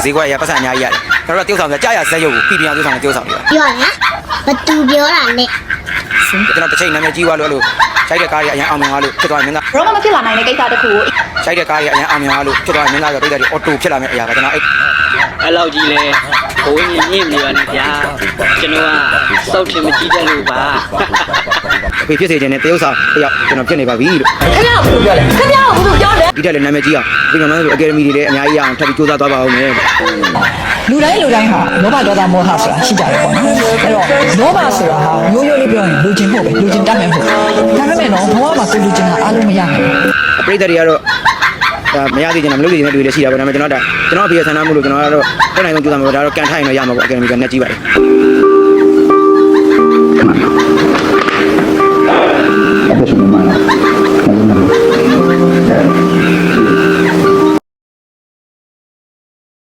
ဈေးကွက်ရပတ်စံအများကြီးရတယ်ကျွန်တော်တို့တိုးဆောင်ဆိုကြာရဇက်ရုပ်ကိုပြည်ပြောင်းတိုးဆောင်နေတာ ပြောရဘသူပြောတာလဲ ကျွန်တော်တစ်ချိန်နာမည်ကြီးသွားလို့အဲ့လိုရိုက်တဲ့ကားကြီးအရင်အောင်မြင်သွားလို့ဖြစ်သွားရင်မင်းသား ရောမဖြစ်လာနိုင်တဲ့ကိစ္စတစ်ခုကို ရိုက်တဲ့ကားကြီးအရင်အောင်မြင်သွားလို့ဖြစ်သွားရင်မင်းသားဆိုပိတ်တယ်အော်တိုဖြစ်လာမယ့်အရာကကျွန်တော်အဲ့လောက်ကြီးလဲဘိုးကြီးညင့်နေပါနဲ့ဗျာကျွန်တော်ကစောက်ချင်မကြည့်တတ်လို့ပါ အဖေဖြစ်စေခြင်းနဲ့တရုပ်ဆောင်တယောက်ကျွန်တော်ဖြစ်နေပါပြီလို့ ခင်ဗျားကဘာလို့ပြောလဲခင်ဗျားကဘာလို့ပြောလဲ ဒီတက်လည်းနာမည်ကြီးအောင်ဒီကမှဆိုအကယ်ဒမီတွေလည်းအများကြီးအောင်ထပ်ပြီးစူးစမ်းသွားပါဦးမယ် လူတိုင်းဟာလောဘဒေါသမောဟဆိုတာရှိကြတယ်ပေါ့နော်အဲ့တော့လောဘဆိုတာဟာရိုးရိုးလေးပြောရင်လူချင်းဖို့ပဲလူချင်းတတ်မယ်ဖို့ဒါပေမဲ့တော့ဘဝမှာကိုလူချင်းတာအားလုံးမရနိုင်ဘူး ပရိသတ်တွေကတော့ဒါမရသေးချင်တာမလုပ်သေးတဲ့လူတွေလည်းရှိတာပေါ့ဒါပေမဲ့ကျွန်တော်အဖေဆန္ဒမှုလို့ကျွန်တော်ကတော့တက်နိုင်ဆုံးကြိုးစားမှာပေါ့ဒါတော့ကန်ထိုင်ရင်တော့ရမှာပေါ့အကယ်ဒမီကနဲ့ကြည့်ပါတယ် Adesso mi manda